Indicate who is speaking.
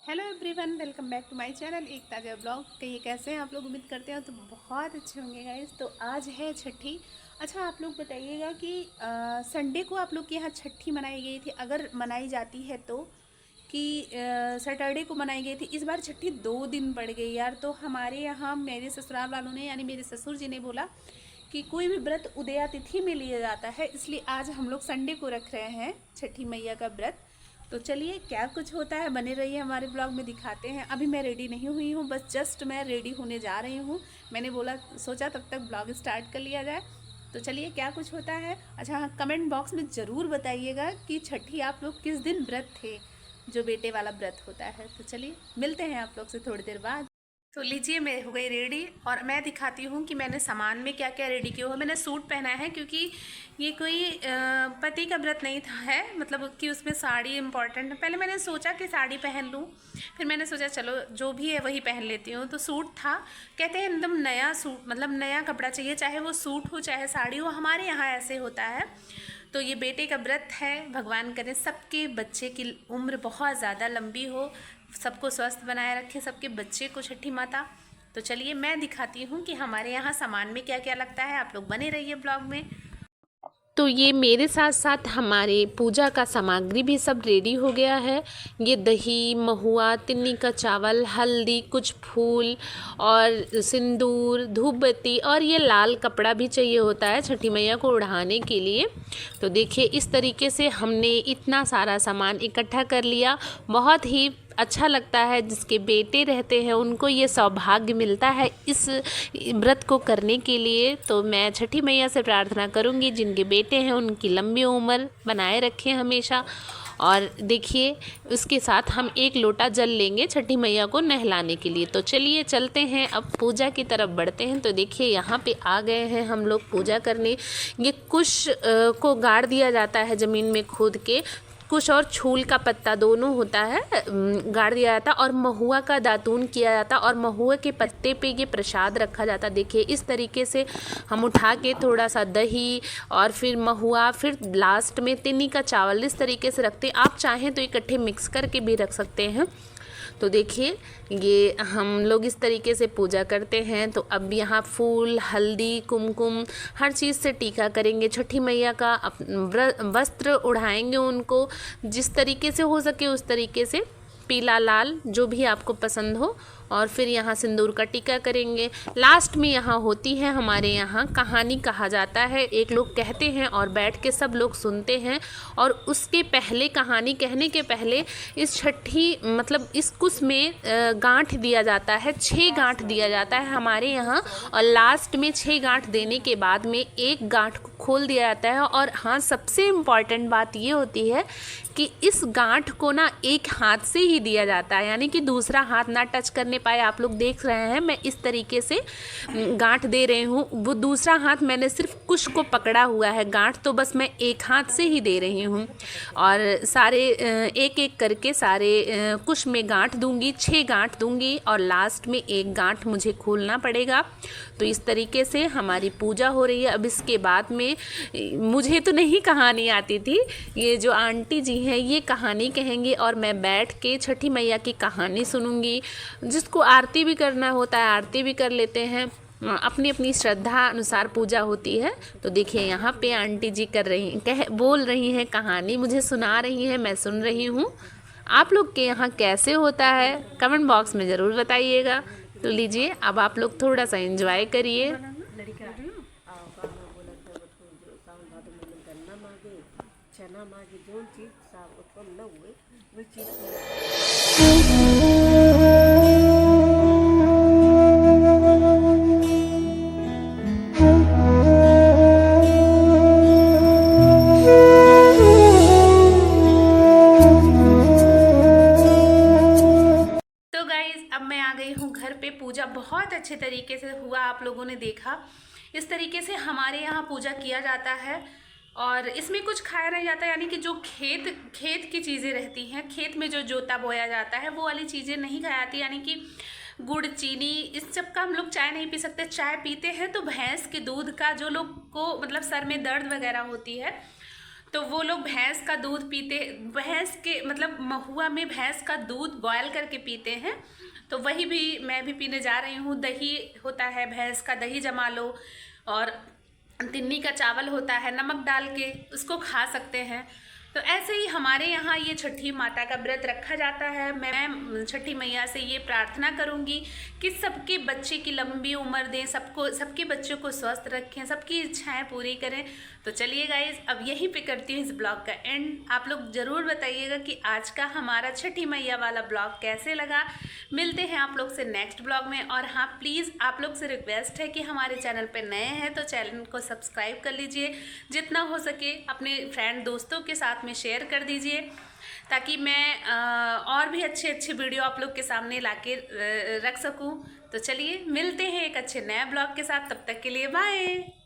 Speaker 1: Hello everyone, welcome back to my channel एक ताज़ा blog. कहिए कैसे हैं आप लोग। उम्मीद करते हैं तो बहुत अच्छे होंगे गाइस। तो आज है छठी। अच्छा, आप लोग बताइएगा कि संडे को आप लोग के यहाँ छठी मनाई गई थी, अगर मनाई जाती है तो, कि सैटरडे को मनाई गई थी। इस बार छठी 2 दिन पड़ गई यार। तो हमारे यहाँ मेरे ससुराल वालों ने, यानी मेरे ससुर जी ने बोला कि कोई भी व्रत उदया तिथि में लिया जाता है, इसलिए आज हम लोग संडे को रख रहे हैं छठी मैया का व्रत। तो चलिए क्या कुछ होता है, बने रहिए हमारे ब्लॉग में, दिखाते हैं। अभी मैं रेडी नहीं हुई हूँ, बस जस्ट मैं रेडी होने जा रही हूँ। मैंने बोला सोचा तब तक ब्लॉग स्टार्ट कर लिया जाए। तो चलिए क्या कुछ होता है। अच्छा हाँ, कमेंट बॉक्स में ज़रूर बताइएगा कि छठी आप लोग किस दिन व्रत थे, जो बेटे वाला व्रत होता है। तो चलिए मिलते हैं आप लोग से थोड़ी देर बाद। तो लीजिए, मैं हो गई रेडी और मैं दिखाती हूँ कि मैंने सामान में क्या क्या रेडी किया हुआ। मैंने सूट पहना है क्योंकि ये कोई पति का व्रत नहीं था है, मतलब कि उसमें साड़ी इम्पॉर्टेंट है। पहले मैंने सोचा कि साड़ी पहन लूँ, फिर मैंने सोचा चलो जो भी है वही पहन लेती हूँ। तो सूट था। कहते हैं एकदम नया सूट, मतलब नया कपड़ा चाहिए, चाहे वो सूट हो चाहे साड़ी हो। हमारे यहाँ ऐसे होता है। तो ये बेटे का व्रत है, भगवान करे सबके बच्चे की उम्र बहुत ज़्यादा लंबी हो, सबको स्वस्थ बनाए रखे सबके बच्चे को छठी माता। तो चलिए मैं दिखाती हूँ कि हमारे यहाँ सामान में क्या क्या लगता है। आप लोग बने रहिए ब्लॉग में।
Speaker 2: तो ये मेरे साथ साथ हमारे पूजा का सामग्री भी सब रेडी हो गया है। ये दही, महुआ, तिन्नी का चावल, हल्दी, कुछ फूल और सिंदूर, धूप बत्ती, और ये लाल कपड़ा भी चाहिए होता है छठी मैया को ओढ़ाने के लिए। तो देखिए इस तरीके से हमने इतना सारा सामान इकट्ठा कर लिया। बहुत ही अच्छा लगता है, जिसके बेटे रहते हैं उनको ये सौभाग्य मिलता है इस व्रत को करने के लिए। तो मैं छठी मैया से प्रार्थना करूंगी जिनके बेटे हैं उनकी लंबी उम्र बनाए रखें हमेशा। और देखिए उसके साथ हम एक लोटा जल लेंगे छठी मैया को नहलाने के लिए। तो चलिए चलते हैं, अब पूजा की तरफ बढ़ते हैं। तो देखिए यहाँ पे आ गए हैं हम लोग पूजा करने। ये कुश को गाड़ दिया जाता है ज़मीन में खोद के। कुश और छूल का पत्ता दोनों होता है, गाड़ दिया जाता, और महुआ का दातून किया जाता, और महुआ के पत्ते पे ये प्रसाद रखा जाता। देखिए इस तरीके से हम उठा के थोड़ा सा दही और फिर महुआ, फिर लास्ट में तिन्नी का चावल इस तरीके से रखते हैं। आप चाहें तो इकट्ठे मिक्स करके भी रख सकते हैं। तो देखिए ये हम लोग इस तरीके से पूजा करते हैं। तो अब यहाँ फूल, हल्दी, कुमकुम हर चीज़ से टीका करेंगे छठी मैया का। वस्त्र उड़ाएंगे उनको, जिस तरीके से हो सके उस तरीके से, पीला लाल जो भी आपको पसंद हो। और फिर यहाँ सिंदूर का टीका करेंगे। लास्ट में यहाँ होती है हमारे यहाँ कहानी, कहा जाता है, एक लोग कहते हैं और बैठ के सब लोग सुनते हैं। और उसके पहले, कहानी कहने के पहले, इस छठी मतलब इस कुश में गांठ दिया जाता है, 6 गांठ दिया जाता है हमारे यहाँ। और लास्ट में 6 गांठ देने के बाद में एक गांठ को खोल दिया जाता है। और हाँ, सबसे इम्पॉर्टेंट बात ये होती है कि इस गांठ को ना एक हाथ से ही दिया जाता है, यानी कि दूसरा हाथ ना टच करने पाए। आप लोग देख रहे हैं मैं इस तरीके से गांठ दे रही हूँ, वो दूसरा हाथ मैंने सिर्फ कुश को पकड़ा हुआ है, गांठ तो बस मैं एक हाथ से ही दे रही हूँ। और सारे एक एक करके सारे कुश में गांठ दूंगी, 6 गांठ दूंगी, और लास्ट में एक गांठ मुझे खोलना पड़ेगा। तो इस तरीके से हमारी पूजा हो रही है। अब इसके बाद में मुझे तो नहीं कहानी आती थी, ये जो आंटी जी हैं ये कहानी कहेंगी और मैं बैठ के छठी मैया की कहानी सुनूंगी। जिसको आरती भी करना होता है आरती भी कर लेते हैं, अपनी अपनी श्रद्धा अनुसार पूजा होती है। तो देखिए यहाँ पे आंटी जी कर रही बोल रही हैं कहानी, मुझे सुना रही हैं, मैं सुन रही हूँ। आप लोग के यहाँ कैसे होता है कमेंट बॉक्स में ज़रूर बताइएगा। तो लीजिए अब आप लोग थोड़ा सा एंजॉय करिए।
Speaker 3: चना मागे जो चीज साफ उत्पन्न न हुए वही चीज
Speaker 1: तो गाइज अब मैं आ गई हूँ घर पे। पूजा बहुत अच्छे तरीके से हुआ, आप लोगों ने देखा। इस तरीके से हमारे यहाँ पूजा किया जाता है। और इसमें कुछ खाया नहीं जाता, यानी कि जो खेत खेत की चीज़ें रहती हैं, खेत में जो जोता बोया जाता है वो वाली चीज़ें नहीं खाई जाती, यानी कि गुड़, चीनी, इस सब का हम लोग चाय नहीं पी सकते। चाय पीते हैं तो भैंस के दूध का, जो लोग को मतलब सर में दर्द वगैरह होती है तो वो लोग भैंस का दूध पीते, भैंस के मतलब महुआ में भैंस का दूध बॉयल करके पीते हैं। तो वही भी मैं भी पीने जा रही हूँ। दही होता है, भैंस का दही जमा लो, और तिन्नी का चावल होता है, नमक डाल के उसको खा सकते हैं। तो ऐसे ही हमारे यहाँ ये छठी माता का व्रत रखा जाता है। मैं छठी मैया से ये प्रार्थना करूँगी कि सबके बच्चे की लंबी उम्र दें, सबके बच्चों को स्वस्थ रखें, सबकी इच्छाएं पूरी करें। तो चलिए गाइज, अब यहीं पे करती हूँ इस ब्लॉग का एंड। आप लोग ज़रूर बताइएगा कि आज का हमारा छठी मैया वाला ब्लॉग कैसे लगा। मिलते हैं आप लोग से नेक्स्ट ब्लॉग में। और हाँ, प्लीज़ आप लोग से रिक्वेस्ट है कि हमारे चैनल पे नए हैं तो चैनल को सब्सक्राइब कर लीजिए, जितना हो सके अपने फ्रेंड दोस्तों के साथ में शेयर कर दीजिए, ताकि मैं और भी अच्छे वीडियो आप लोग के सामने लाके रख सकूं। तो चलिए मिलते हैं एक अच्छे नए ब्लॉग के साथ, तब तक के लिए बाय।